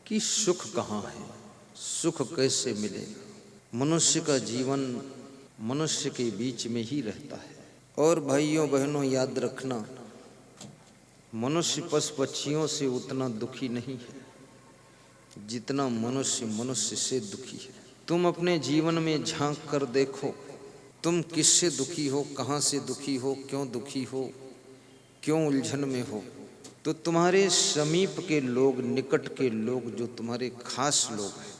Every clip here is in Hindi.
कि सुख कहाँ है, सुख कैसे मिलेगा। मनुष्य का जीवन मनुष्य के बीच में ही रहता है। और भाइयों बहनों याद रखना, मनुष्य पशु पक्षियों से उतना दुखी नहीं है जितना मनुष्य मनुष्य से दुखी है। तुम अपने जीवन में झांक कर देखो, तुम किससे दुखी हो, कहाँ से दुखी हो, क्यों दुखी हो, क्यों उलझन में हो। तो तुम्हारे समीप के लोग, निकट के लोग, जो तुम्हारे खास लोग हैं,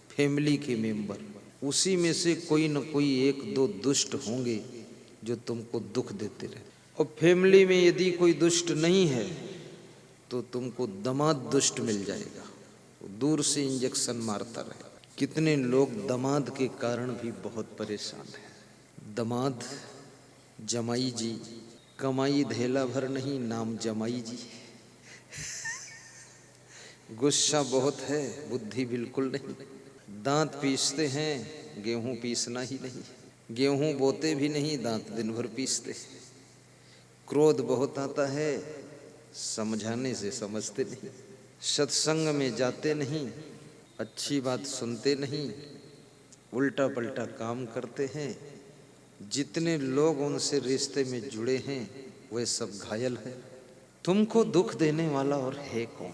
फैमिली के मेंबर, उसी में से कोई न कोई एक दो दुष्ट होंगे जो तुमको दुख देते रहे। और फैमिली में यदि कोई दुष्ट नहीं है तो तुमको दामाद दुष्ट मिल जाएगा, दूर से इंजेक्शन मारता रहे। कितने लोग दामाद के कारण भी बहुत परेशान हैं। दामाद जमाई जी, कमाई धेला भर नहीं, नाम जमाई जी। गुस्सा बहुत है, बुद्धि बिल्कुल नहीं। दांत पीसते हैं, गेहूं पीसना ही नहीं। गेहूं बोते भी नहीं, दांत दिन भर पीसते। क्रोध बहुत आता है, समझाने से समझते नहीं। सत्संग में जाते नहीं, अच्छी बात सुनते नहीं, उल्टा पलटा काम करते हैं। जितने लोग उनसे रिश्ते में जुड़े हैं वे सब घायल हैं। तुमको दुख देने वाला और है कौन?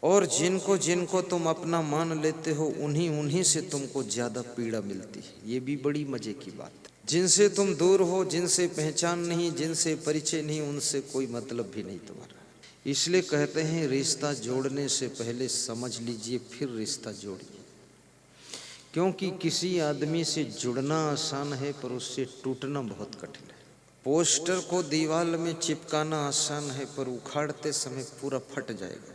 और जिनको जिनको तुम अपना मान लेते हो उन्हीं से तुमको ज्यादा पीड़ा मिलती है। ये भी बड़ी मजे की बात है। जिनसे तुम दूर हो, जिनसे पहचान नहीं, जिनसे परिचय नहीं, उनसे कोई मतलब भी नहीं तुम्हारा। इसलिए कहते हैं रिश्ता जोड़ने से पहले समझ लीजिए फिर रिश्ता जोड़िए। क्योंकि किसी आदमी से जुड़ना आसान है पर उससे टूटना बहुत कठिन है। पोस्टर को दीवार में चिपकाना आसान है पर उखाड़ते समय पूरा फट जाएगा।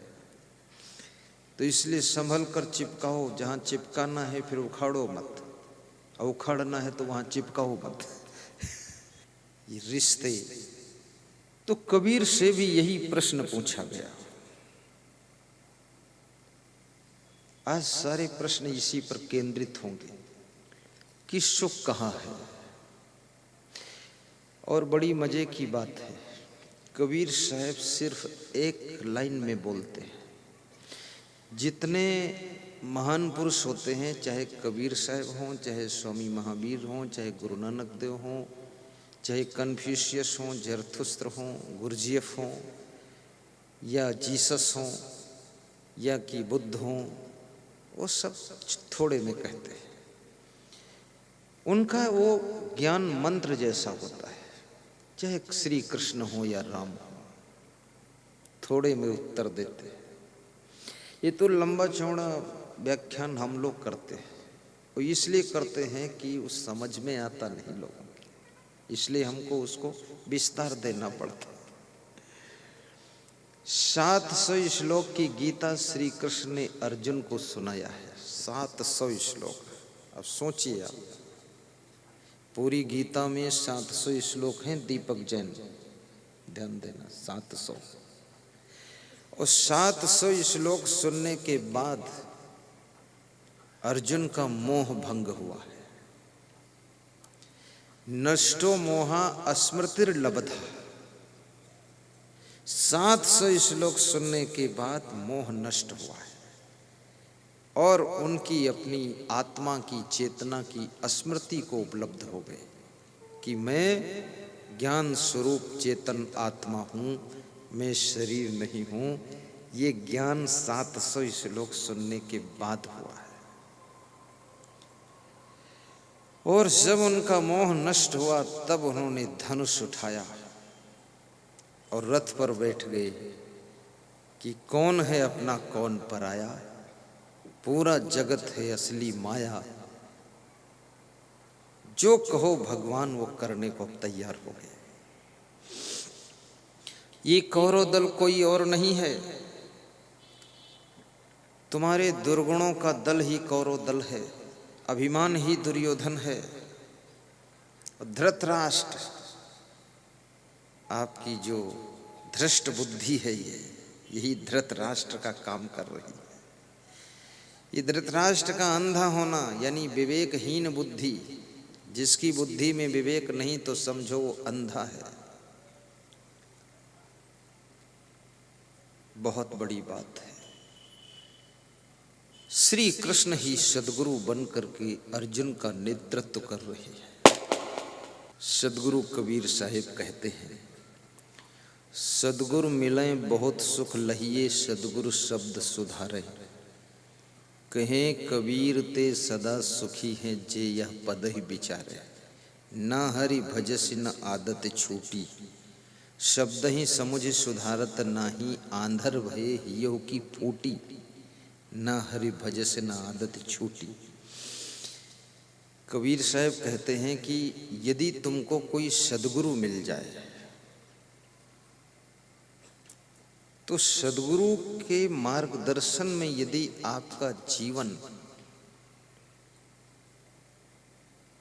तो इसलिए संभल कर चिपकाओ, जहाँ चिपकाना है फिर उखाड़ो मत, और उखाड़ना है तो वहाँ चिपकाओ मत। ये रिश्ते। तो कबीर से भी यही प्रश्न पूछा गया। आज सारे प्रश्न इसी पर केंद्रित होंगे कि सुख कहाँ है। और बड़ी मजे की बात है, कबीर साहब सिर्फ एक लाइन में बोलते हैं। जितने महान पुरुष होते हैं, चाहे कबीर साहब हों, चाहे स्वामी महावीर हों, चाहे गुरु नानक देव हों, चाहे कन्फ्यूशियस हों, जरथुस्त्र हों, गुरजीएफ हों, या जीसस हों, या कि बुद्ध हों, वो सब थोड़े में कहते हैं। उनका वो ज्ञान मंत्र जैसा होता है। चाहे श्री कृष्ण हो या राम हो, थोड़े में उत्तर देते हैं। ये तो लंबा चौड़ा व्याख्यान हम लोग करते हैं, और इसलिए करते हैं कि उस समझ में आता नहीं लोगों के, इसलिए हमको उसको विस्तार देना पड़ता। 700 श्लोक की गीता श्री कृष्ण ने अर्जुन को सुनाया है। 700 श्लोक। अब सोचिए आप, पूरी गीता में 700 श्लोक हैं। दीपक जैन ध्यान देना, 700। और 700 श्लोक सुनने के बाद अर्जुन का मोह भंग हुआ है। नष्टो मोहा अस्मृतिर्लब्धा। 700 श्लोक सुनने के बाद मोह नष्ट हुआ है और उनकी अपनी आत्मा की चेतना की स्मृति को उपलब्ध हो गए कि मैं ज्ञान स्वरूप चेतन आत्मा हूँ, मैं शरीर नहीं हूँ। ये ज्ञान 700 श्लोक सुनने के बाद हुआ है। और जब उनका मोह नष्ट हुआ तब उन्होंने धनुष उठाया और रथ पर बैठ गए कि कौन है अपना कौन पराया, पूरा जगत है असली माया, जो कहो भगवान वो करने को तैयार हो गए। ये कौरव दल कोई और नहीं है, तुम्हारे दुर्गुणों का दल ही कौरव दल है, अभिमान ही दुर्योधन है। धृतराष्ट्र, आपकी जो धृष्ट बुद्धि है यही धृतराष्ट्र का काम कर रही है। ये धृतराष्ट्र का अंधा होना यानी विवेकहीन बुद्धि, जिसकी बुद्धि में विवेक नहीं तो समझो वो अंधा है। बहुत बड़ी बात है। श्री कृष्ण ही सदगुरु बन करके अर्जुन का नेतृत्व कर रहे हैं। सदगुरु कबीर साहिब कहते हैं, सदगुरु मिलें बहुत सुख लहिए, सदगुरु शब्द सुधारे। कहें कबीर ते सदा सुखी हैं, जे यह पद ही विचारे। ना हरि भजस न आदत छूटी, शब्द ही समुझ सुधारत नाही। आंधर भये हियो की फूटी, ना हरि भजस न आदत छूटी। कबीर साहब कहते हैं कि यदि तुमको कोई सदगुरु मिल जाए तो सदगुरु के मार्गदर्शन में यदि आपका जीवन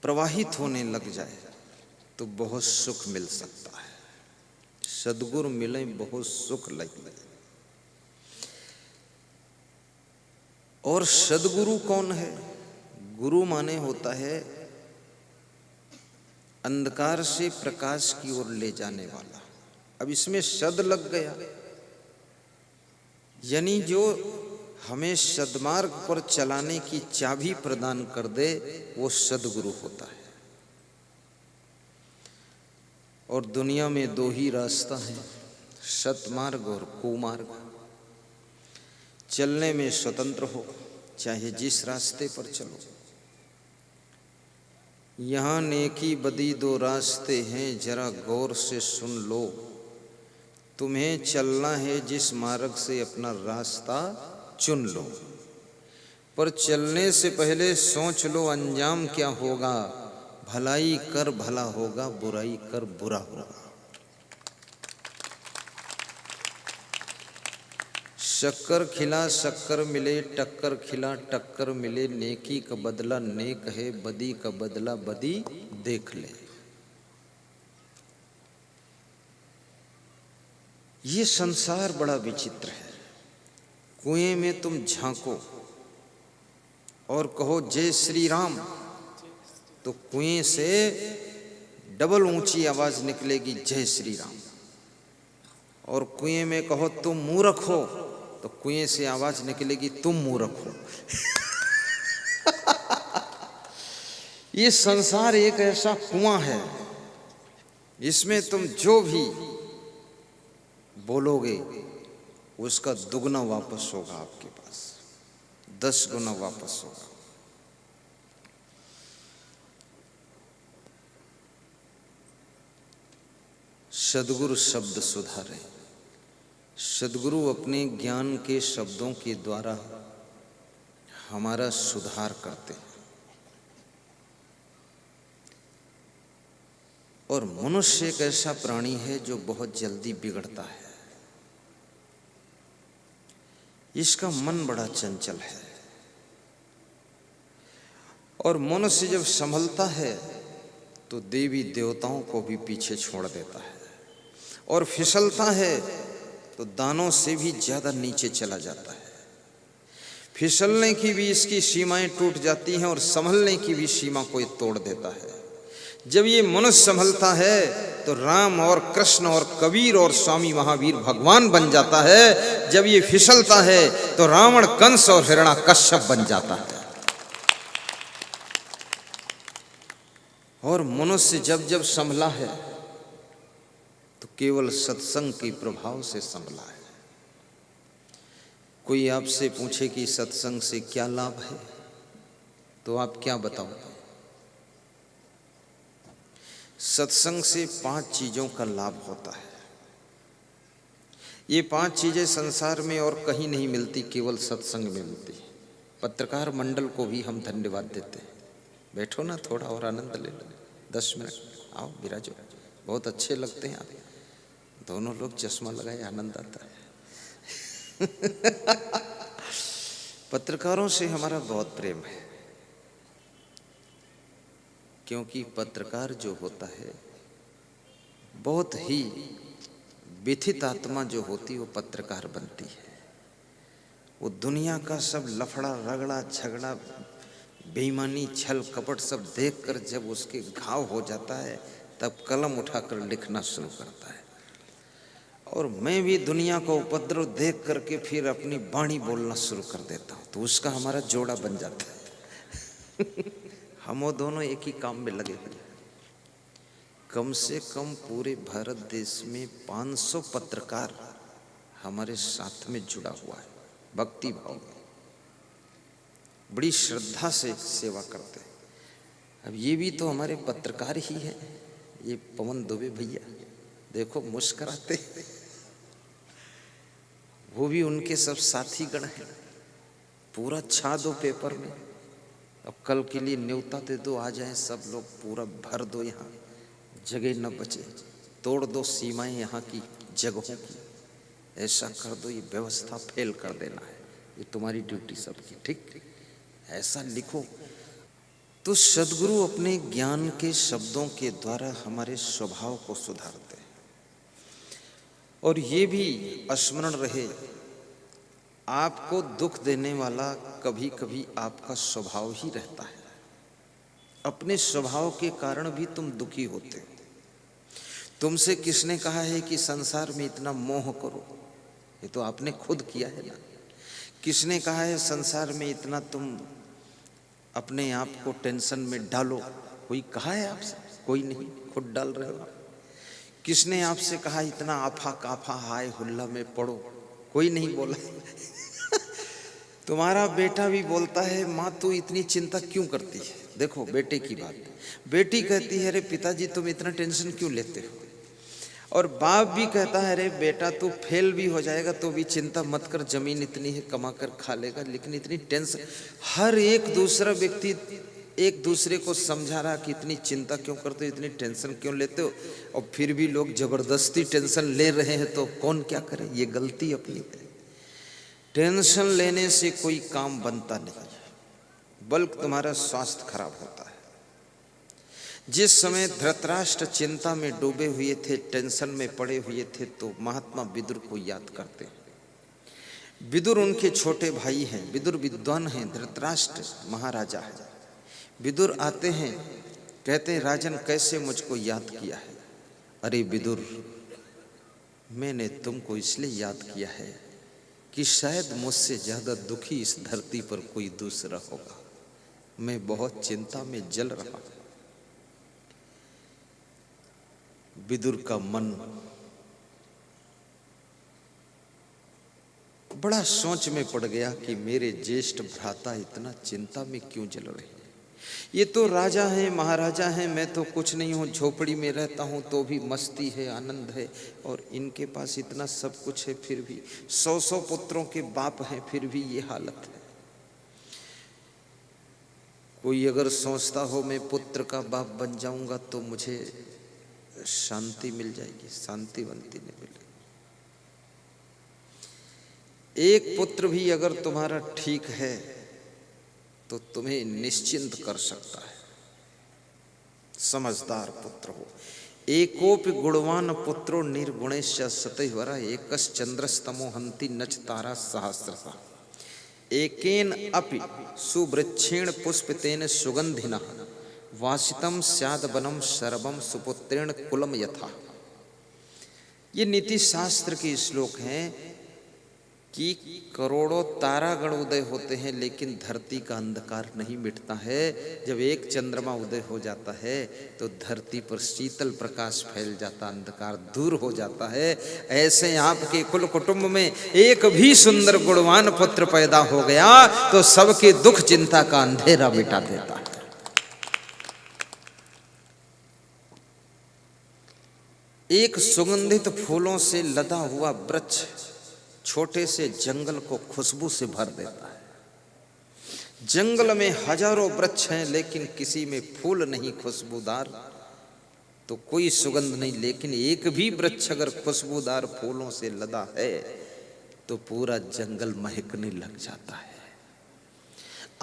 प्रवाहित होने लग जाए तो बहुत सुख मिल सकता है। सदगुरु मिले बहुत सुख लगे। और सदगुरु कौन है? गुरु माने होता है अंधकार से प्रकाश की ओर ले जाने वाला। अब इसमें सद लग गया, यानी जो हमें सद्मार्ग पर चलाने की चाबी प्रदान कर दे वो सदगुरु होता है। और दुनिया में दो ही रास्ता है, सतमार्ग और कुमार्ग। चलने में स्वतंत्र हो, चाहे जिस रास्ते पर चलो। यहाँ नेकी बदी दो रास्ते हैं, जरा गौर से सुन लो। तुम्हें चलना है जिस मार्ग से, अपना रास्ता चुन लो। पर चलने से पहले सोच लो अंजाम क्या होगा। भलाई कर भला होगा, बुराई कर बुरा होगा। शक्कर खिला शक्कर मिले, टक्कर खिला टक्कर मिले। नेकी का बदला नेक है, बदी का बदला बदी देख ले। ये संसार बड़ा विचित्र है। कुएं में तुम झांको और कहो जय श्री राम, तो कुएं से डबल ऊंची आवाज निकलेगी जय श्री राम। और कुएं में कहो तुम मूर्ख हो, तो कुएं से आवाज निकलेगी तुम मूर्ख हो। ये संसार एक ऐसा कुआं है, इसमें तुम जो भी बोलोगे उसका दुगना वापस होगा आपके पास, 10 गुना वापस होगा। सदगुरु शब्द सुधारे। सदगुरु अपने ज्ञान के शब्दों के द्वारा हमारा सुधार करते हैं। और मनुष्य एक ऐसा प्राणी है जो बहुत जल्दी बिगड़ता है। इसका मन बड़ा चंचल है। और मनुष्य जब संभलता है तो देवी देवताओं को भी पीछे छोड़ देता है। और फिसलता है तो दानों से भी ज्यादा नीचे चला जाता है। फिसलने की भी इसकी सीमाएं टूट जाती हैं और संभलने की भी सीमा कोई तोड़ देता है। जब ये मनुष्य संभलता है तो राम और कृष्ण और कबीर और स्वामी महावीर भगवान बन जाता है। जब ये फिसलता है तो रावण, कंस और हिरण्याकश्यप बन जाता है। और मनुष्य जब जब संभला है तो केवल सत्संग के प्रभाव से संभला है। कोई आपसे पूछे कि सत्संग से क्या लाभ है, तो आप क्या बताओगे? सत्संग से 5 चीजों का लाभ होता है। ये 5 चीजें संसार में और कहीं नहीं मिलती, केवल सत्संग में मिलती। पत्रकार मंडल को भी हम धन्यवाद देते हैं। बैठो ना, थोड़ा और आनंद ले लो, 10 मिनट आओ, विराजो। बहुत अच्छे लगते हैं आप दोनों लोग, चश्मा लगाए, आनंद आता है। पत्रकारों से हमारा बहुत प्रेम है, क्योंकि पत्रकार जो होता है बहुत ही व्यथित आत्मा जो होती है वो पत्रकार बनती है। वो दुनिया का सब लफड़ा रगड़ा झगड़ा बेईमानी छल कपट सब देखकर जब उसके घाव हो जाता है तब कलम उठाकर लिखना शुरू करता है। और मैं भी दुनिया का उपद्रव देख करके फिर अपनी वाणी बोलना शुरू कर देता हूँ, तो उसका हमारा जोड़ा बन जाता है। हम वो दोनों एक ही काम में लगे हुए हैं। कम से कम पूरे भारत देश में 500 पत्रकार हमारे साथ में जुड़ा हुआ है, भक्ति भाव में, बड़ी श्रद्धा से सेवा करते हैं। अब ये भी तो हमारे पत्रकार ही हैं। ये पवन दुबे भैया देखो मुस्कुराते, वो भी उनके सब साथी गण हैं। पूरा छा दो पेपर में, अब कल के लिए न्योता दे दो, आ जाएं सब लोग, पूरा भर दो, यहाँ जगह न बचे, तोड़ दो सीमाएं यहाँ की जगहों की, ऐसा कर दो, ये व्यवस्था फेल कर देना है, ये तुम्हारी ड्यूटी सबकी, ठीक ऐसा लिखो। तो सद्गुरु अपने ज्ञान के शब्दों के द्वारा हमारे स्वभाव को सुधारते हैं। और ये भी स्मरण रहे, आपको दुख देने वाला कभी कभी आपका स्वभाव ही रहता है। अपने स्वभाव के कारण भी तुम दुखी होते हो। तुमसे किसने कहा है कि संसार में इतना मोह करो? ये तो आपने खुद किया है ना। किसने कहा है संसार में इतना तुम अपने आप को टेंशन में डालो? कोई कहा है आपसे? कोई नहीं, खुद डाल रहे हो। किसने आपसे कहा इतना आफा काफा हाय हुल्ला में पड़ो? कोई नहीं बोला। तुम्हारा बेटा भी बोलता है माँ तू इतनी चिंता क्यों करती है? देखो बेटे की बात, बेटी कहती है अरे पिताजी तुम इतना टेंशन क्यों लेते हो? और बाप भी कहता है अरे बेटा तू फेल भी हो जाएगा तो भी चिंता मत कर, जमीन इतनी है कमा कर खा लेगा, लेकिन इतनी टेंशन। हर एक दूसरा व्यक्ति एक दूसरे को समझा रहा कि इतनी चिंता क्यों करते हो, इतनी टेंशन क्यों लेते हो, और फिर भी लोग जबरदस्ती टेंशन ले रहे हैं, तो कौन क्या करे? ये गलती अपनी है। टेंशन लेने से कोई काम बनता नहीं, बल्कि तुम्हारा स्वास्थ्य खराब होता है। जिस समय धृतराष्ट्र चिंता में डूबे हुए थे, टेंशन में पड़े हुए थे, तो महात्मा विदुर को याद करते हैं। विदुर उनके छोटे भाई हैं, विदुर विद्वान हैं, धृतराष्ट्र महाराजा है। विदुर आते हैं, कहते हैं राजन कैसे मुझको याद किया है? अरे विदुर, मैंने तुमको इसलिए याद किया है कि शायद मुझसे ज्यादा दुखी इस धरती पर कोई दूसरा होगा। मैं बहुत चिंता में जल रहा हूं। विदुर का मन बड़ा सोच में पड़ गया कि मेरे ज्येष्ठ भ्राता इतना चिंता में क्यों जल रहे हैं। ये तो राजा हैं, महाराजा हैं, मैं तो कुछ नहीं हूँ, झोपड़ी में रहता हूँ तो भी मस्ती है, आनंद है, और इनके पास इतना सब कुछ है, फिर भी 100 पुत्रों के बाप हैं, फिर भी ये हालत है। कोई अगर सोचता हो मैं पुत्र का बाप बन जाऊंगा तो मुझे शांति मिल जाएगी, शांति बनती नहीं मिलेगी। एक पुत्र भी अगर तुम्हारा ठीक है तो तुम्हें निश्चिंत कर सकता है, समझदार पुत्र हो। एकोपि गुणवान पुत्रो निर्गुणेश्च सतैवरा एकस् चंद्रस्तमो हन्ति नच तारा सहस्रशः एकेन अपि सुवृक्षेण पुष्पितेन सुगंधिनः वासितम स्याद वनम सर्वम सुपुत्रेण कुलम यथा। ये नीति शास्त्र के श्लोक हैं कि करोड़ों तारागण उदय होते हैं लेकिन धरती का अंधकार नहीं मिटता है। जब एक चंद्रमा उदय हो जाता है तो धरती पर शीतल प्रकाश फैल जाता, अंधकार दूर हो जाता है। ऐसे आपके कुल कुटुंब में एक भी सुंदर गुणवान पुत्र पैदा हो गया तो सबके दुख चिंता का अंधेरा मिटा देता है। एक सुगंधित फूलों से लदा हुआ वृक्ष छोटे से जंगल को खुशबू से भर देता है। जंगल में हजारों वृक्ष हैं लेकिन किसी में फूल नहीं खुशबूदार, तो कोई सुगंध नहीं, लेकिन एक भी वृक्ष अगर खुशबूदार फूलों से लदा है तो पूरा जंगल महकने लग जाता है।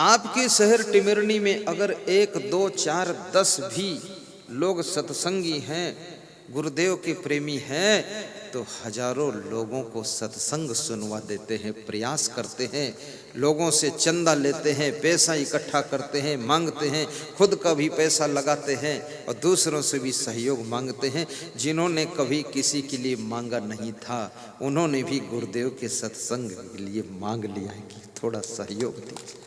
आपके शहर टिमरनी में अगर 1, 2, 4, 10 भी लोग सत्संगी हैं गुरुदेव के प्रेमी हैं तो हजारों लोगों को सत्संग सुनवा देते हैं, प्रयास करते हैं, लोगों से चंदा लेते हैं, पैसा इकट्ठा करते हैं, मांगते हैं, खुद का भी पैसा लगाते हैं और दूसरों से भी सहयोग मांगते हैं। जिन्होंने कभी किसी के लिए मांगा नहीं था उन्होंने भी गुरुदेव के सत्संग के लिए मांग लिया है कि थोड़ा सहयोग दीजिए,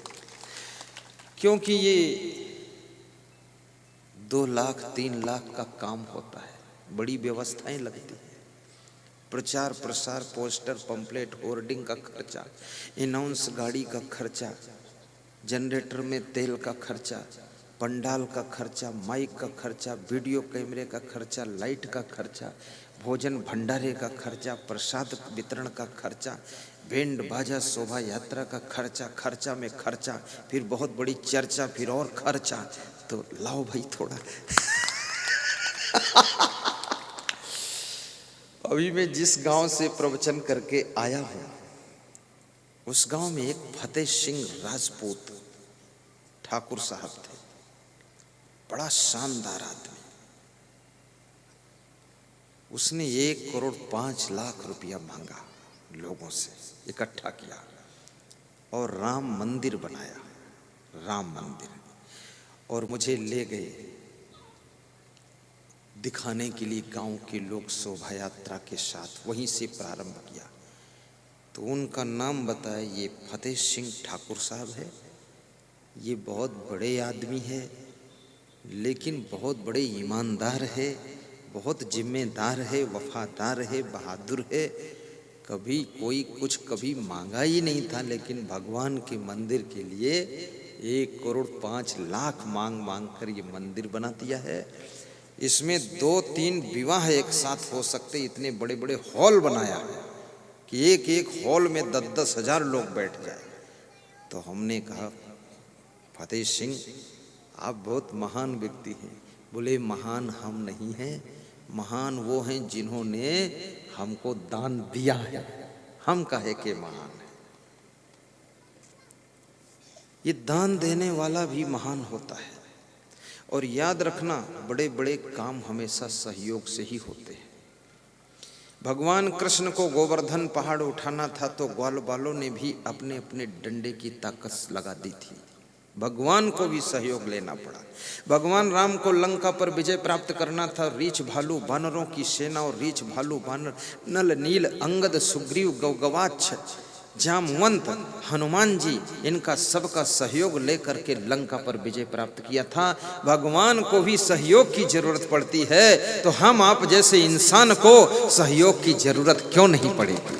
क्योंकि ये 2 लाख 3 लाख का काम होता है, बड़ी व्यवस्थाएं लगती हैं, प्रचार प्रसार, पोस्टर, पंपलेट, होर्डिंग का खर्चा, अनाउंस गाड़ी का खर्चा, जनरेटर में तेल का खर्चा, पंडाल का खर्चा, माइक का खर्चा, वीडियो कैमरे का खर्चा, लाइट का खर्चा, भोजन भंडारे का खर्चा, प्रसाद वितरण का खर्चा, बैंड बाजा, शोभा यात्रा का खर्चा, खर्चा में खर्चा, फिर बहुत बड़ी चर्चा, फिर और खर्चा। तो लाओ भाई थोड़ा। अभी मैं जिस गांव से प्रवचन करके आया हूं उस गांव में एक फतेह सिंह राजपूत ठाकुर साहब थे, बड़ा शानदार आदमी। उसने 1,05,00,000 रुपया मांगा, लोगों से इकट्ठा किया और राम मंदिर बनाया, राम मंदिर, और मुझे ले गए दिखाने के लिए। गांव के लोग शोभा यात्रा के साथ वहीं से प्रारंभ किया। तो उनका नाम बताया, ये फतेह सिंह ठाकुर साहब है, ये बहुत बड़े आदमी है, लेकिन बहुत बड़े ईमानदार है, बहुत जिम्मेदार है, वफादार है, बहादुर है। कभी कोई कुछ कभी मांगा ही नहीं था, लेकिन भगवान के मंदिर के लिए 1,05,00,000 मांग मांग कर ये मंदिर बना दिया है। इसमें 2-3 विवाह एक साथ हो सकते, इतने बड़े बड़े हॉल बनाया कि एक एक हॉल में 10-10 हजार लोग बैठ जाए। तो हमने कहा, फतेह सिंह आप बहुत महान व्यक्ति हैं। बोले, महान हम नहीं हैं, महान वो हैं जिन्होंने हमको दान दिया है, हम काहे के महान हैं। ये दान देने वाला भी महान होता है। और याद रखना, बड़े बड़े काम हमेशा सहयोग से ही होते हैं। भगवान कृष्ण को गोवर्धन पहाड़ उठाना था तो ग्वाल बालों ने भी अपने अपने डंडे की ताकत लगा दी थी, भगवान को भी सहयोग लेना पड़ा। भगवान राम को लंका पर विजय प्राप्त करना था, रीछ भालू बानरों की सेना और रीछ भालू बानर, नल नील अंगद सुग्रीव गौगवाक्ष जामवंत हनुमान जी, इनका सबका सहयोग लेकर के लंका पर विजय प्राप्त किया था। भगवान को भी सहयोग की जरूरत पड़ती है, तो हम आप जैसे इंसान को सहयोग की जरूरत क्यों नहीं पड़ेगी।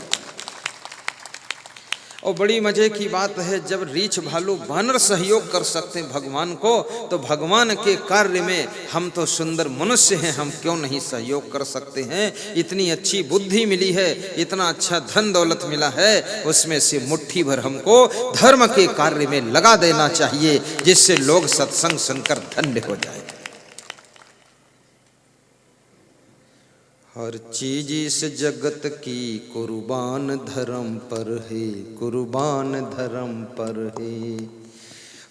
और बड़ी मजे की बात है, जब रीछ भालू बानर सहयोग कर सकते हैं भगवान को, तो भगवान के कार्य में हम तो सुंदर मनुष्य हैं, हम क्यों नहीं सहयोग कर सकते हैं। इतनी अच्छी बुद्धि मिली है, इतना अच्छा धन दौलत मिला है, उसमें से मुट्ठी भर हमको धर्म के कार्य में लगा देना चाहिए, जिससे लोग सत्संग सुनकर धन्य हो जाए। हर चीज इस जगत की कुर्बान धर्म पर है, कुर्बान धर्म पर है।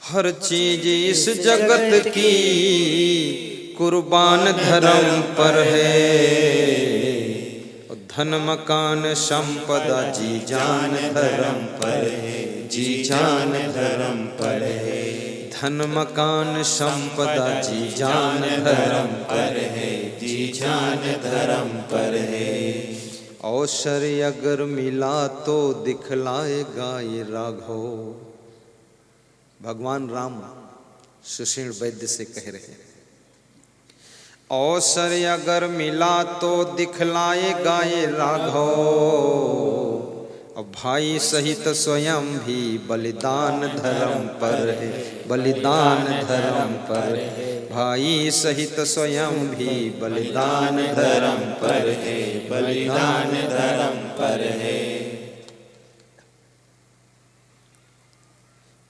हर चीज इस जगत की कुर्बान धर्म पर है। धन मकान संपदा जी जान धर्म पर है, जी जान धर्म पर है। धन मकान संपदा जी जान धर्म पर है, जी जान धर्म पर है। अवसर अगर मिला तो दिखलाएगा ये राघव। भगवान राम सुशील वैद्य से कह रहे हैं, अवसर अगर मिला तो दिखलाएगा ये राघव। अब भाई सहित स्वयं भी बलिदान धर्म पर है, बलिदान धर्म पर है। भाई सहित स्वयं भी बलिदान धर्म पर है, बलिदान धर्म पर है।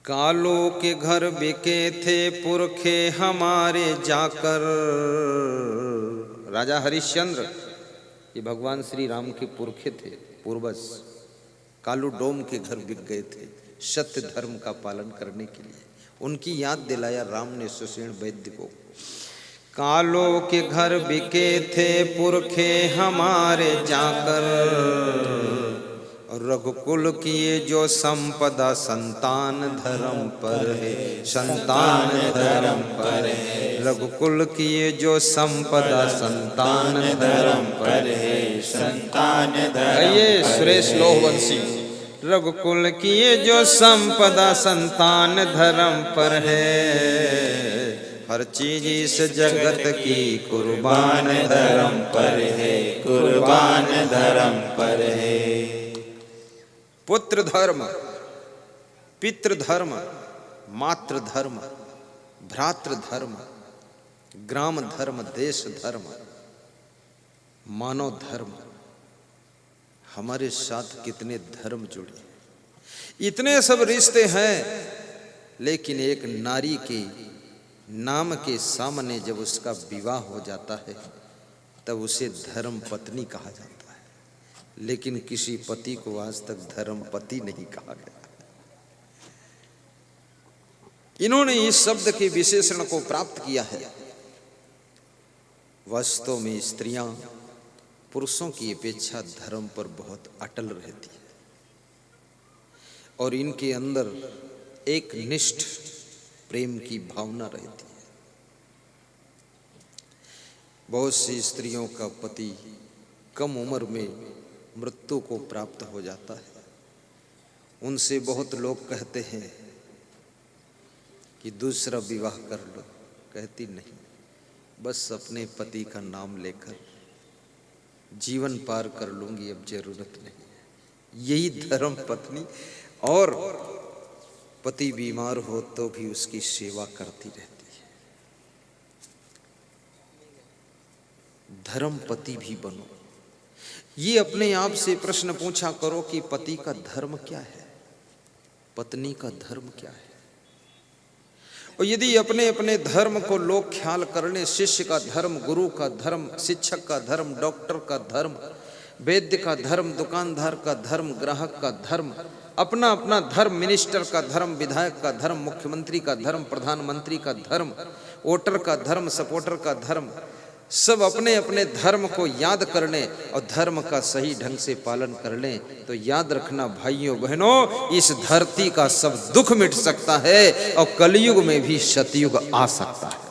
कालों के घर बिके थे पुरखे हमारे जाकर। राजा हरिश्चंद्र ये भगवान श्री राम के पुरखे थे, पूर्वज। कालू डोम के घर बिक गए थे सत्य धर्म का पालन करने के लिए। उनकी याद दिलाया राम ने सुषेण वैद्य को। कालों के घर बिके थे पुरखे हमारे जाकर, रघुकुल किए जो संपदा संतान धर्म पर है, संतान धर्म पर है। रघुकुल किए जो संपदा संतान धर्म पर है, संतान धर्म। ये सुरेश लोहवंशी। रघुकुल किए जो संपदा संतान धर्म पर है, हर चीज इस जगत की कुर्बान धर्म पर है, कुर्बान धर्म पर है। पुत्र धर्म, पितृ धर्म, मातृ धर्म, भ्रातृ धर्म, ग्राम धर्म, देश धर्म, मानव धर्म, हमारे साथ कितने धर्म जुड़े, इतने सब रिश्ते हैं। लेकिन एक नारी के नाम के सामने जब उसका विवाह हो जाता है तब उसे धर्म पत्नी कहा जाता है, लेकिन किसी पति को आज तक धर्म पति नहीं कहा गया। इन्होंने इस शब्द के विशेषण को प्राप्त किया है। वास्तव में स्त्रियां पुरुषों की अपेक्षा धर्म पर बहुत अटल रहती है और इनके अंदर एक निष्ठ प्रेम की भावना रहती है। बहुत सी स्त्रियों का पति कम उम्र में मृत्यु को प्राप्त हो जाता है। उनसे बहुत लोग कहते हैं कि दूसरा विवाह कर लो, कहती नहीं, बस अपने पति का नाम लेकर जीवन पार कर लूंगी, अब जरूरत नहीं। यही धर्म पत्नी, और पति बीमार हो तो भी उसकी सेवा करती रहती है। धर्म पति भी बनो। ये अपने आप से प्रश्न पूछा करो कि पति का धर्म क्या है, पत्नी का धर्म क्या है। और यदि अपने अपने धर्म को लोग ख्याल कर लें, शिष्य का धर्म, गुरु का धर्म, शिक्षक का धर्म, डॉक्टर का धर्म, वैद्य का धर्म, दुकानदार का धर्म, ग्राहक का धर्म, अपना अपना धर्म, मिनिस्टर का धर्म, विधायक का धर्म, मुख्यमंत्री का धर्म, प्रधानमंत्री का धर्म, वोटर का धर्म, सपोर्टर का धर्म, सब अपने अपने धर्म को याद कर लें और धर्म का सही ढंग से पालन कर लें तो याद रखना भाइयों बहनों, इस धरती का सब दुख मिट सकता है और कलयुग में भी सतयुग आ सकता है।